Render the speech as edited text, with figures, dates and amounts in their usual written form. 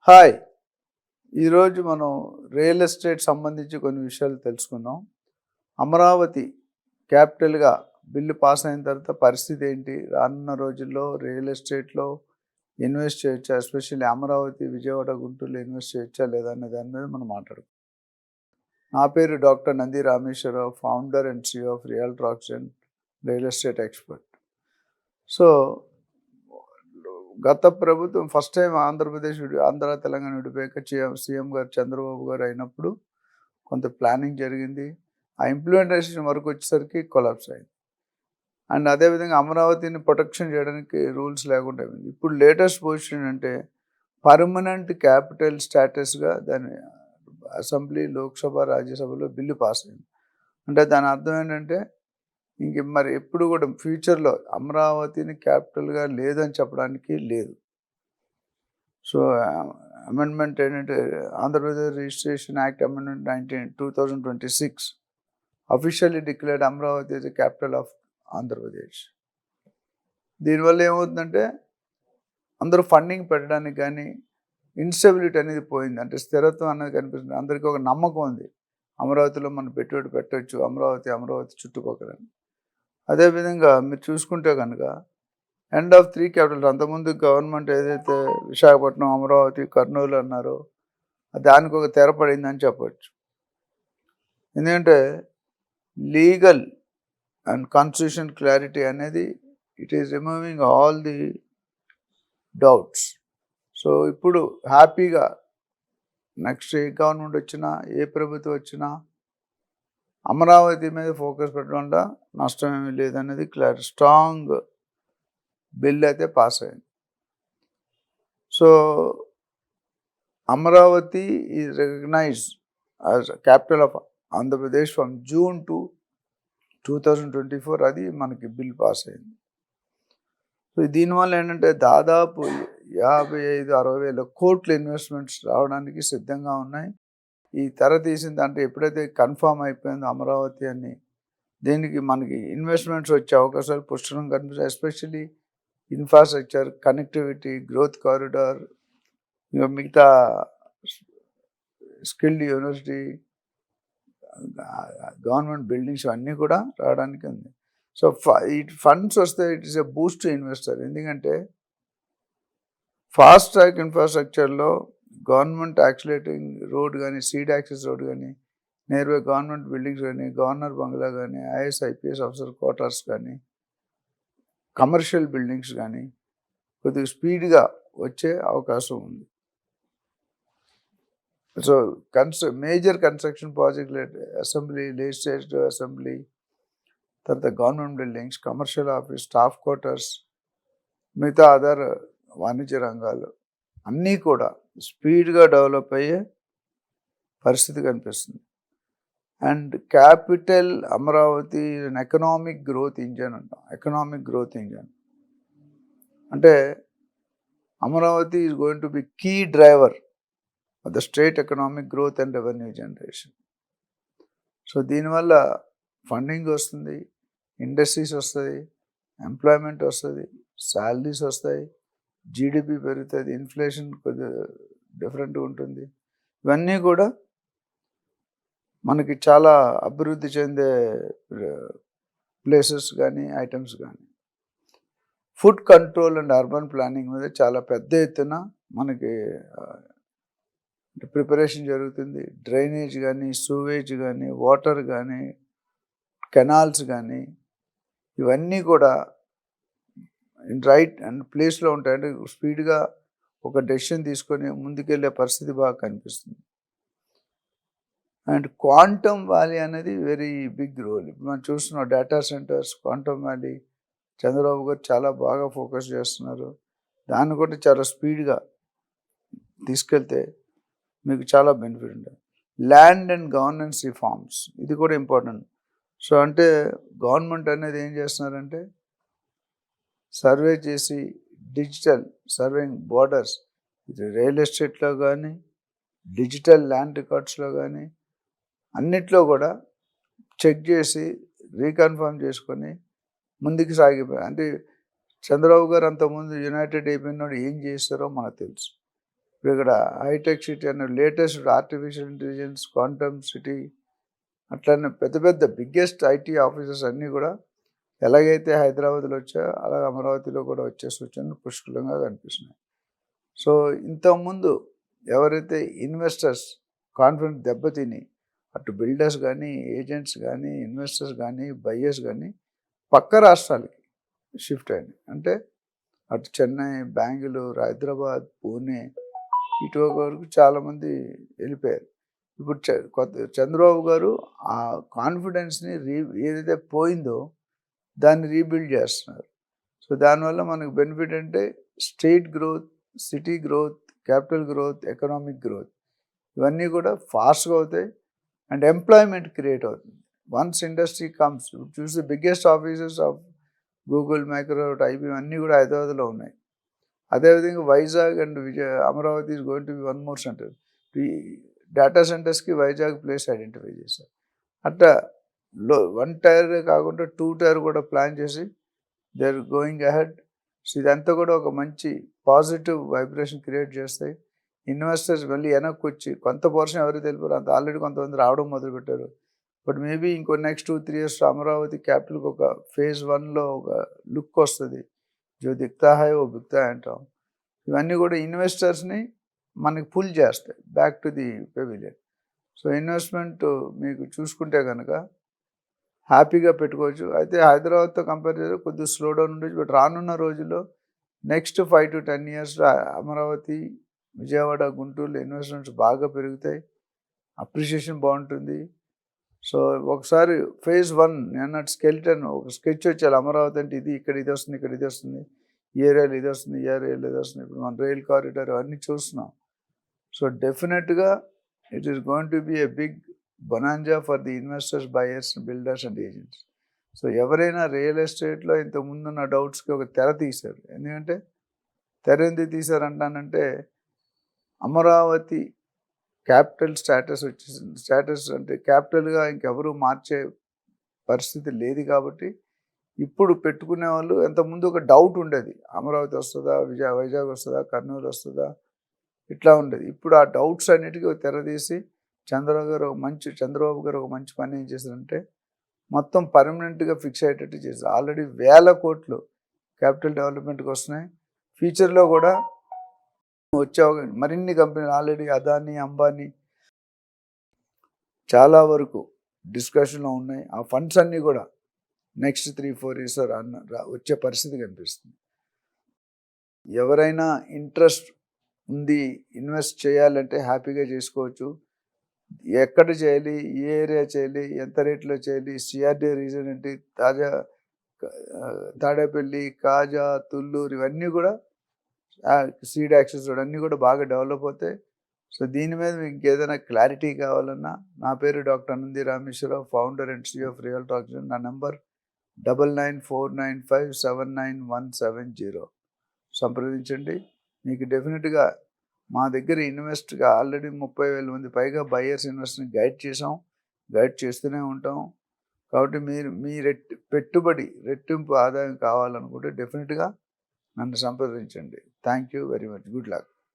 Hi! ఈరోజు మనం real estate సంబంధించి కొన్ని విషయాలు తెలుసుకుందాం. అమరావతి క్యాపిటల్‌గా బిల్లు పాస్ అయిన తర్వాత పరిస్థితి ఏంటి? రానున్న రోజుల్లో రియల్ ఎస్టేట్‌లో ఇన్వెస్ట్ చేయొచ్చా? ఎస్పెషల్లీ అమరావతి, విజయవాడ, గుంటూరులో ఇన్వెస్ట్ చేయొచ్చా లేదా అనే దాని మీద మనం మాట్లాడుకుందాం. నా పేరు doctor Nandi Rameshwararao, founder and CEO of realtor auction real estate expert. So గత ప్రభుత్వం ఫస్ట్ టైం ఆంధ్ర తెలంగాణ విడిపోయాక సీఎం గారు చంద్రబాబు గారు అయినప్పుడు కొంత ప్లానింగ్ జరిగింది. ఆ ఇంప్లిమెంటేషన్ వరకు వచ్చేసరికి కొలాప్స్ అయింది. అండ్ అదేవిధంగా అమరావతిని ప్రొటెక్షన్ చేయడానికి రూల్స్ లేకుండా అయింది. ఇప్పుడు లేటెస్ట్ పొజిషన్ అంటే పర్మనెంట్ క్యాపిటల్ స్టేటస్గా దాని అసెంబ్లీ, లోక్సభ, రాజ్యసభలో బిల్లు పాస్ అయింది. అంటే దాని అర్థం ఏంటంటే ఇంక మరి ఎప్పుడు కూడా ఫ్యూచర్లో అమరావతిని క్యాపిటల్గా లేదని చెప్పడానికి లేదు. సో అమెండ్మెంట్ ఏంటంటే Andhra Pradesh registration act amendment 2026 officially declared Amaravati the capital of Andhra Pradesh. దీనివల్ల ఏమవుతుందంటే అందరూ ఫండింగ్ పెట్టడానికి కానీ ఇన్స్టెబిలిటీ అనేది పోయింది. అంటే స్థిరత్వం అనేది కనిపిస్తుంది. అందరికీ ఒక నమ్మకం ఉంది, అమరావతిలో మనం పెట్టుబడి పెట్టవచ్చు, అమరావతి చుట్టుపక్కల. అదేవిధంగా మీరు చూసుకుంటే కనుక ఎండ్ ఆఫ్ 3 క్యాపిటల్స్ అంతకుముందు గవర్నమెంట్ ఏదైతే విశాఖపట్నం, అమరావతి, కర్నూలు అన్నారో దానికి ఒక తెర పడిందని చెప్పచ్చు. ఎందుకంటే లీగల్ అండ్ కాన్స్టిట్యూషన్ క్లారిటీ అనేది it is removing all the doubts. So ఇప్పుడు హ్యాపీగా నెక్స్ట్ ఏ గవర్నమెంట్ వచ్చినా, ఏ ప్రభుత్వం వచ్చినా అమరావతి మీద ఫోకస్ పెట్టడం వల్ల నష్టం ఏమీ లేదనేది స్ట్రాంగ్ బిల్ అయితే పాస్ అయింది. So Amaravati is recognised as capital of Andhra Pradesh from June 2024. అది మనకి బిల్ పాస్ అయింది. సో దీనివల్ల ఏంటంటే దాదాపు 55-60 వేల కోట్ల ఇన్వెస్ట్మెంట్స్ రావడానికి సిద్ధంగా ఉన్నాయి. ఈ తెర తీసింది అంటే ఎప్పుడైతే కన్ఫామ్ అయిపోయిందో అమరావతి అని, దీనికి మనకి ఇన్వెస్ట్మెంట్స్ వచ్చే అవకాశాలు పుష్కలంగా కనిపిస్తాయి. Especially infrastructure, connectivity, growth corridor, ఇంకా మిగతా స్కిల్డ్ యూనివర్సిటీ, గవర్నమెంట్ బిల్డింగ్స్ అన్నీ కూడా రావడానికి ఉంది. సో ఈ ఫండ్స్ వస్తే it is a boost to investor. ఎందుకంటే ఫాస్ట్ ట్రాక్ ఇన్ఫ్రాస్ట్రక్చర్లో గవర్నమెంట్ యాక్సిలేటింగ్ రోడ్ కానీ, సీడ్ యాక్సెస్ రోడ్ కానీ, నియర్ బై గవర్నమెంట్ బిల్డింగ్స్ కానీ, గవర్నర్ బంగ్లా కానీ, ఐఏఎస్ ఐపీఎస్ ఆఫీసర్ క్వార్టర్స్ కానీ, కమర్షియల్ బిల్డింగ్స్ కానీ కొద్దిగా స్పీడ్గా వచ్చే అవకాశం ఉంది. So major construction project assembly, legislative assembly, తర్వాత government buildings, commercial office, staff quarters, మిగతా అదర్ వాణిజ్య రంగాలు అన్నీ కూడా స్పీడ్గా డెవలప్ అయ్యే పరిస్థితి కనిపిస్తుంది. And capital Amaravati economic growth engine అంటాం. ఎకనామిక్ గ్రోత్ ఇంజన్ అంటే Amaravati is going to be key driver of the state economic growth and revenue generation. So దీనివల్ల ఫండింగ్ వస్తుంది, ఇండస్ట్రీస్ వస్తుంది, ఎంప్లాయ్మెంట్ వస్తుంది, శాలరీస్ వస్తాయి, జీడిపి పెరుగుతుంది, ఇన్ఫ్లేషన్ కొద్దిగా డిఫరెంట్గా ఉంటుంది. ఇవన్నీ కూడా మనకి చాలా అభివృద్ధి చెందే ప్లేసెస్ కానీ, ఐటమ్స్ కానీ. Food control and urban planning మీద చాలా పెద్ద ఎత్తున మనకి ప్రిపరేషన్ జరుగుతుంది. డ్రైనేజ్ కానీ, సూవేజ్ కానీ, వాటర్ కానీ, కెనాల్స్ కానీ, ఇవన్నీ కూడా రైట్ అండ్ ప్లేస్లో ఉంటాయి. అంటే స్పీడ్గా ఒక డెసిషన్ తీసుకొని ముందుకెళ్ళే పరిస్థితి బాగా కనిపిస్తుంది. అండ్ క్వాంటమ్ వ్యాలీ అనేది వెరీ బిగ్ రోల్. ఇప్పుడు మనం చూస్తున్నాం data centres, quantum valley Chandrababu గారు చాలా బాగా ఫోకస్ చేస్తున్నారు. దాన్ని కూడా చాలా స్పీడ్గా తీసుకెళ్తే మీకు చాలా బెనిఫిట్ ఉంటుంది. ల్యాండ్ అండ్ గవర్నెన్స్ రిఫార్మ్స్, ఇది కూడా ఇంపార్టెంట్. సో అంటే గవర్నమెంట్ అనేది ఏం చేస్తున్నారంటే సర్వే చేసి డిజిటల్ సర్వేయింగ్ బోర్డర్స్, ఇది రియల్ ఎస్టేట్లో కానీ, డిజిటల్ ల్యాండ్ రికార్డ్స్లో కానీ అన్నిట్లో కూడా చెక్ చేసి రీకన్ఫర్మ్ చేసుకొని ముందుకు సాగిపోయాయి. అంటే చంద్రబాబు గారు అంతకుముందు యునైటెడ్ అయిపోయినాడు ఏం చేస్తారో మనకు తెలుసు. ఇప్పుడు ఇక్కడ హైటెక్ సిటీ అనే latest artificial intelligence, quantum city, అట్లనే పెద్ద పెద్ద బిగ్గెస్ట్ ఐటీ ఆఫీసెస్ అన్నీ కూడా ఎలాగైతే హైదరాబాద్లో వచ్చాయో అలాగే అమరావతిలో కూడా వచ్చే సూచనలు పుష్కలంగా కనిపిస్తున్నాయి. సో ఇంతకుముందు ఎవరైతే ఇన్వెస్టర్స్ కాన్ఫిడెన్స్ దెబ్బతిని అటు బిల్డర్స్ కానీ, ఏజెంట్స్ కానీ, ఇన్వెస్టర్స్ కానీ, బయ్యర్స్ కానీ పక్క రాష్ట్రాలకి షిఫ్ట్ అయినాయి. అంటే అటు చెన్నై, బెంగళూరు, హైదరాబాద్, పూణే ఇటు వరకు చాలామంది వెళ్ళిపోయారు. ఇప్పుడు చంద్రబాబు గారు ఆ కాన్ఫిడెన్స్ని ఏదైతే పోయిందో దాన్ని రీబిల్డ్ చేస్తున్నారు. సో దానివల్ల మనకు బెనిఫిట్ అంటే state growth, city growth, capital growth, economic growth ఇవన్నీ కూడా ఫాస్ట్గా అవుతాయి అండ్ ఎంప్లాయ్మెంట్ క్రియేట్ అవుతుంది. వన్స్ ఇండస్ట్రీ కమ్స్, చూస్తే biggest offices of Google, Microsoft, IBM అన్నీ కూడా హైదరాబాద్లో ఉన్నాయి. అదేవిధంగా Vizag and Amaravati is going to B one more centre. ఈ డేటా సెంటర్స్కి వైజాగ్ ప్లేస్ ఐడెంటిఫై చేశారు. అట్లా వన్ టైర్ కాకుండా 2 టైర్ కూడా ప్లాన్ చేసి they are going ahead. So ఇదంతా కూడా ఒక మంచి పాజిటివ్ వైబ్రేషన్ క్రియేట్ చేస్తాయి. ఇన్వెస్టర్స్ మళ్ళీ వెనక్కి వచ్చి కొంత పోర్షన్ ఎవరైతే వెళ్ళిపోయారో అంత ఆల్రెడీ కొంతమంది రావడం మొదలుపెట్టారు. బట్ మేబీ ఇంకో నెక్స్ట్ 2-3 ఇయర్స్ అమరావతి క్యాపిటల్కి ఒక ఫేజ్ 1లో ఒక లుక్ వస్తుంది. జో దిక్తా హై ఓ బిక్తా అంటాం. ఇవన్నీ కూడా ఇన్వెస్టర్స్ని మనకి పుల్ చేస్తాయి back to the pavilion. So investment మీకు చూసుకుంటే కనుక హ్యాపీగా పెట్టుకోవచ్చు. అయితే హైదరాబాద్తో కంపేర్ చేస్తే కొద్దిగా స్లో డౌన్ ఉండొచ్చు. బట్ రానున్న రోజుల్లో నెక్స్ట్ 5 to 10 ఇయర్స్లో అమరావతి, విజయవాడ, గుంటూరులో ఇన్వెస్ట్మెంట్స్ బాగా పెరుగుతాయి. అప్రిషియేషన్ బాగుంటుంది. సో ఒకసారి ఫేజ్ 1 నేను స్కెల్టన్ ఒక స్కెచ్ వచ్చేయాలి. అమరావతి అంటే ఇది, ఇక్కడ ఇది వస్తుంది, ఇక్కడ ఇది వస్తుంది, ఈ ఏరియాలో ఇది వస్తుంది, ఈ ఏరియాలో ఇది వస్తుంది. ఇప్పుడు మనం రైల్ కారిడార్ అన్నీ చూస్తున్నాం. సో డెఫినెట్గా it is going to be a big bonanza for the investors, buyers, builders and agents. So ఎవరైనా రియల్ ఎస్టేట్లో ఇంతకుముందున్న డౌట్స్కి ఒక తెర తీశారు. ఎందుకంటే తెర ఎందుకు తీశారంటానంటే అమరావతి క్యాపిటల్ స్టేటస్ వచ్చేసింది. స్టేటస్ అంటే క్యాపిటల్గా ఇంకెవరూ మార్చే పరిస్థితి లేదు కాబట్టి ఇప్పుడు పెట్టుకునే వాళ్ళు ఎంతకుముందు ఒక డౌట్ ఉండేది. అమరావతి వస్తుందా, వైజాగ్ వస్తుందా, కర్నూలు వస్తుందా, ఇట్లా ఉండేది. ఇప్పుడు ఆ డౌట్స్ అన్నిటికీ తెరదీసి చంద్రబాబు గారు ఒక మంచి పని ఏం చేశారంటే మొత్తం పర్మనెంట్గా ఫిక్స్ అయ్యేటట్టు చేశారు. ఆల్రెడీ 1000 కోట్లు క్యాపిటల్ డెవలప్మెంట్కి వస్తున్నాయి. ఫ్యూచర్లో కూడా వచ్చే మరిన్ని కంపెనీలు ఆల్రెడీ అదానీ, అంబానీ చాలా వరకు డిస్కషన్లో ఉన్నాయి. ఆ ఫండ్స్ అన్నీ కూడా నెక్స్ట్ 3-4 ఇయర్స్ వచ్చే పరిస్థితి కనిపిస్తుంది. ఎవరైనా ఇంట్రెస్ట్ ఉంది ఇన్వెస్ట్ చేయాలంటే హ్యాపీగా చేసుకోవచ్చు. ఎక్కడ చేయాలి, ఏ ఏరియా చేయాలి, ఎంత రేట్లో చేయాలి, సిఆర్డీ రీజన్ ఏంటి, తాడేపల్లి, కాజా, తుళ్ళూరు ఇవన్నీ కూడా సీడ్ యాక్సెస్ రోడ్ అన్నీ కూడా బాగా డెవలప్ అవుతాయి. సో దీని మీద మీకు ఇంకేదైనా క్లారిటీ కావాలన్నా నా పేరు doctor Anandi Rameshwararao, founder and CEO of real talks. నా నెంబర్ 9949579170 సంప్రదించండి. మీకు డెఫినెట్గా మా దగ్గర ఇన్వెస్ట్గా ఆల్రెడీ 30,000 మంది పైగా బయర్స్ ఇన్వెస్టర్ని గైడ్ చేస్తూనే ఉంటాం. కాబట్టి మీరు మీ పెట్టుబడి రెట్టింపు ఆదాయం కావాలనుకుంటే డెఫినెట్గా నన్ను సంప్రదించండి. Thank you very much. Good luck.